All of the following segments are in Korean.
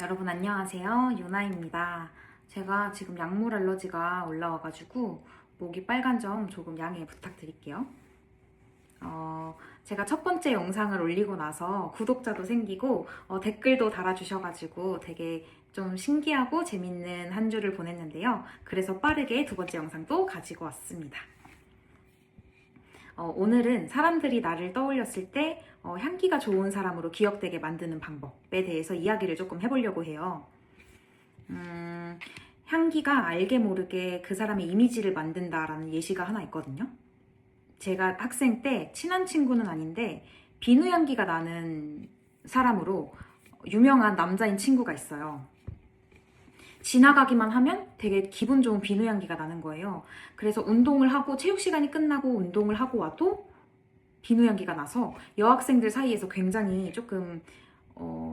여러분 안녕하세요. 유나입니다. 제가 지금 약물 알러지가 올라와가지고 목이 빨간 점 조금 양해 부탁드릴게요. 제가 첫 번째 영상을 올리고 나서 구독자도 생기고 댓글도 달아주셔가지고 되게 좀 신기하고 재밌는 한 주를 보냈는데요. 그래서 빠르게 두 번째 영상도 가지고 왔습니다. 오늘은 사람들이 나를 떠올렸을 때 향기가 좋은 사람으로 기억되게 만드는 방법에 대해서 이야기를 조금 해보려고 해요. 향기가 알게 모르게 그 사람의 이미지를 만든다라는 예시가 하나 있거든요. 제가 학생 때 친한 친구는 아닌데 비누 향기가 나는 사람으로 유명한 남자인 친구가 있어요. 지나가기만 하면 되게 기분 좋은 비누 향기가 나는 거예요. 그래서 운동을 하고 체육 시간이 끝나고 운동을 하고 와도 비누 향기가 나서 여학생들 사이에서 굉장히 조금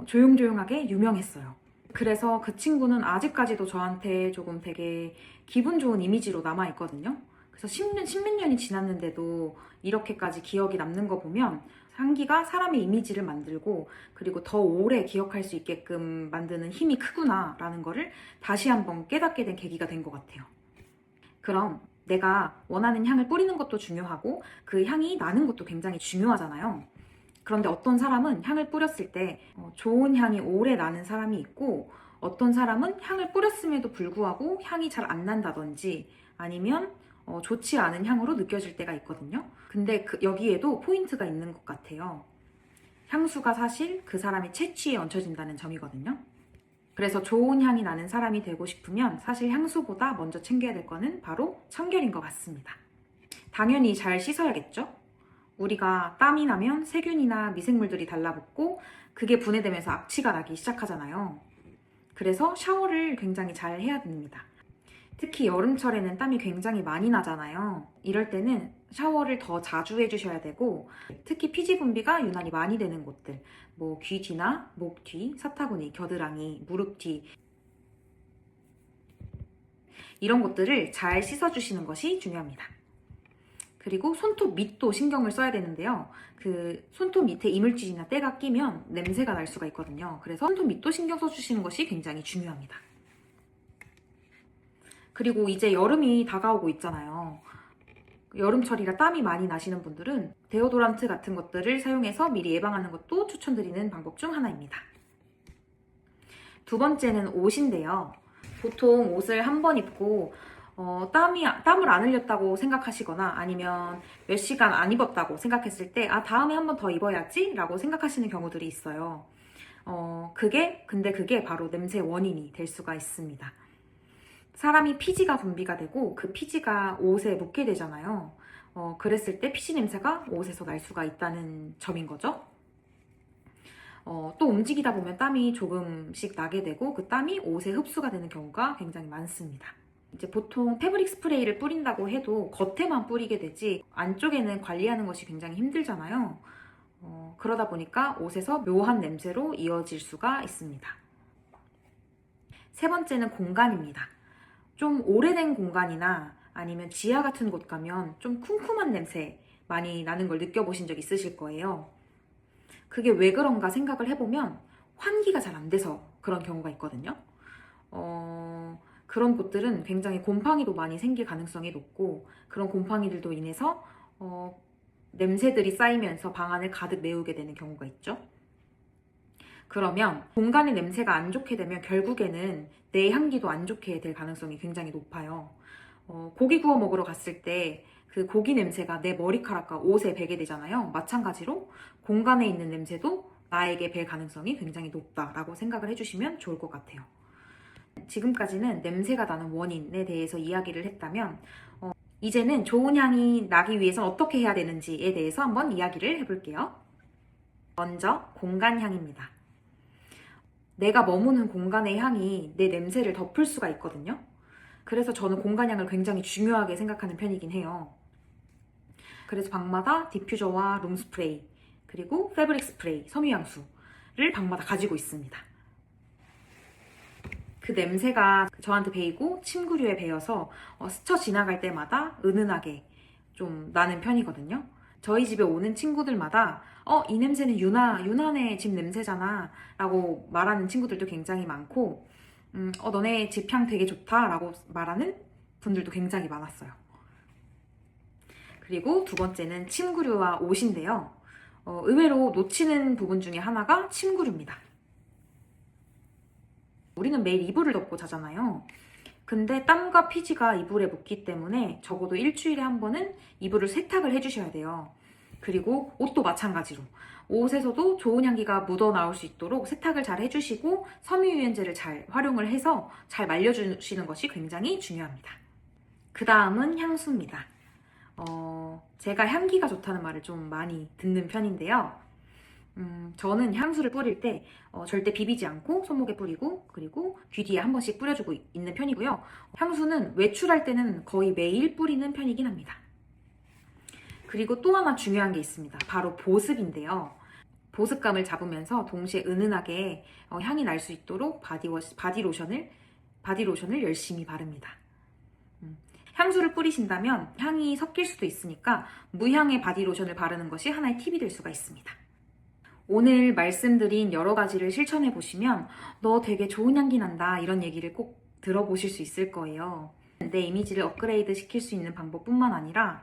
조용조용하게 유명했어요. 그래서 그 친구는 아직까지도 저한테 조금 되게 기분 좋은 이미지로 남아있거든요. 그래서 10몇 년이 지났는데도 이렇게까지 기억이 남는 거 보면 향기가 사람의 이미지를 만들고 그리고 더 오래 기억할 수 있게끔 만드는 힘이 크구나 라는 거를 다시 한번 깨닫게 된 계기가 된 것 같아요. 그럼 내가 원하는 향을 뿌리는 것도 중요하고 그 향이 나는 것도 굉장히 중요하잖아요. 그런데 어떤 사람은 향을 뿌렸을 때 좋은 향이 오래 나는 사람이 있고 어떤 사람은 향을 뿌렸음에도 불구하고 향이 잘 안 난다든지 아니면 좋지 않은 향으로 느껴질 때가 있거든요. 근데 여기에도 포인트가 있는 것 같아요. 향수가 사실 그 사람의 체취에 얹혀진다는 점이거든요. 그래서 좋은 향이 나는 사람이 되고 싶으면 사실 향수보다 먼저 챙겨야 될 거는 바로 청결인 것 같습니다. 당연히 잘 씻어야겠죠? 우리가 땀이 나면 세균이나 미생물들이 달라붙고 그게 분해되면서 악취가 나기 시작하잖아요. 그래서 샤워를 굉장히 잘 해야 됩니다. 특히 여름철에는 땀이 굉장히 많이 나잖아요. 이럴 때는 샤워를 더 자주 해주셔야 되고 특히 피지 분비가 유난히 많이 되는 곳들 귀 뒤나 목 뒤, 사타구니, 겨드랑이, 무릎 뒤 이런 곳들을 잘 씻어주시는 것이 중요합니다. 그리고 손톱 밑도 신경을 써야 되는데요. 그 손톱 밑에 이물질이나 때가 끼면 냄새가 날 수가 있거든요. 그래서 손톱 밑도 신경 써주시는 것이 굉장히 중요합니다. 그리고 이제 여름이 다가오고 있잖아요. 여름철이라 땀이 많이 나시는 분들은 데오도란트 같은 것들을 사용해서 미리 예방하는 것도 추천드리는 방법 중 하나입니다. 두 번째는 옷인데요. 보통 옷을 한 번 입고 땀을 안 흘렸다고 생각하시거나 아니면 몇 시간 안 입었다고 생각했을 때 다음에 한 번 더 입어야지 라고 생각하시는 경우들이 있어요. 근데 그게 바로 냄새 원인이 될 수가 있습니다. 사람이 피지가 분비가 되고 그 피지가 옷에 묻게 되잖아요. 그랬을 때 피지 냄새가 옷에서 날 수가 있다는 점인 거죠. 또 움직이다 보면 땀이 조금씩 나게 되고 그 땀이 옷에 흡수가 되는 경우가 굉장히 많습니다. 이제 보통 패브릭 스프레이를 뿌린다고 해도 겉에만 뿌리게 되지 안쪽에는 관리하는 것이 굉장히 힘들잖아요. 그러다 보니까 옷에서 묘한 냄새로 이어질 수가 있습니다. 세 번째는 공간입니다. 좀 오래된 공간이나 아니면 지하 같은 곳 가면 좀 쿰쿰한 냄새 많이 나는 걸 느껴보신 적 있으실 거예요. 그게 왜 그런가 생각을 해보면 환기가 잘 안 돼서 그런 경우가 있거든요. 그런 곳들은 굉장히 곰팡이도 많이 생길 가능성이 높고 그런 곰팡이들도 인해서 냄새들이 쌓이면서 방 안을 가득 메우게 되는 경우가 있죠. 그러면 공간의 냄새가 안 좋게 되면 결국에는 내 향기도 안 좋게 될 가능성이 굉장히 높아요. 고기 구워 먹으러 갔을 때 그 고기 냄새가 내 머리카락과 옷에 배게 되잖아요. 마찬가지로 공간에 있는 냄새도 나에게 뵐 가능성이 굉장히 높다라고 생각을 해주시면 좋을 것 같아요. 지금까지는 냄새가 나는 원인에 대해서 이야기를 했다면 이제는 좋은 향이 나기 위해서 어떻게 해야 되는지에 대해서 한번 이야기를 해볼게요. 먼저 공간향입니다. 내가 머무는 공간의 향이 내 냄새를 덮을 수가 있거든요. 그래서 저는 공간향을 굉장히 중요하게 생각하는 편이긴 해요. 그래서 방마다 디퓨저와 룸스프레이, 그리고 패브릭 스프레이, 섬유향수를 방마다 가지고 있습니다. 그 냄새가 저한테 배이고 침구류에 배어서 스쳐 지나갈 때마다 은은하게 좀 나는 편이거든요. 저희 집에 오는 친구들마다 이 냄새는 유난의 집 냄새잖아 라고 말하는 친구들도 굉장히 많고, 너네 집 향 되게 좋다 라고 말하는 분들도 굉장히 많았어요. 그리고 두 번째는 침구류와 옷인데요. 의외로 놓치는 부분 중에 하나가 침구류입니다. 우리는 매일 이불을 덮고 자잖아요. 근데 땀과 피지가 이불에 묻기 때문에 적어도 일주일에 한 번은 이불을 세탁을 해주셔야 돼요. 그리고 옷도 마찬가지로 옷에서도 좋은 향기가 묻어 나올 수 있도록 세탁을 잘 해주시고 섬유유연제를 잘 활용을 해서 잘 말려주시는 것이 굉장히 중요합니다. 그 다음은 향수입니다. 제가 향기가 좋다는 말을 좀 많이 듣는 편인데요. 저는 향수를 뿌릴 때 절대 비비지 않고 손목에 뿌리고 그리고 귀 뒤에 한 번씩 뿌려주고 있는 편이고요. 향수는 외출할 때는 거의 매일 뿌리는 편이긴 합니다. 그리고 또 하나 중요한 게 있습니다. 바로 보습인데요. 보습감을 잡으면서 동시에 은은하게 향이 날 수 있도록 바디로션을 열심히 바릅니다. 향수를 뿌리신다면 향이 섞일 수도 있으니까 무향의 바디로션을 바르는 것이 하나의 팁이 될 수가 있습니다. 오늘 말씀드린 여러 가지를 실천해 보시면 너 되게 좋은 향기 난다 이런 얘기를 꼭 들어보실 수 있을 거예요. 내 이미지를 업그레이드 시킬 수 있는 방법뿐만 아니라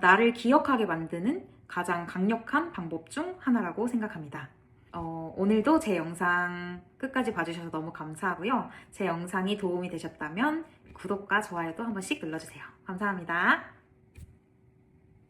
나를 기억하게 만드는 가장 강력한 방법 중 하나라고 생각합니다. 오늘도 제 영상 끝까지 봐주셔서 너무 감사하고요. 제 영상이 도움이 되셨다면 구독과 좋아요도 한 번씩 눌러주세요. 감사합니다.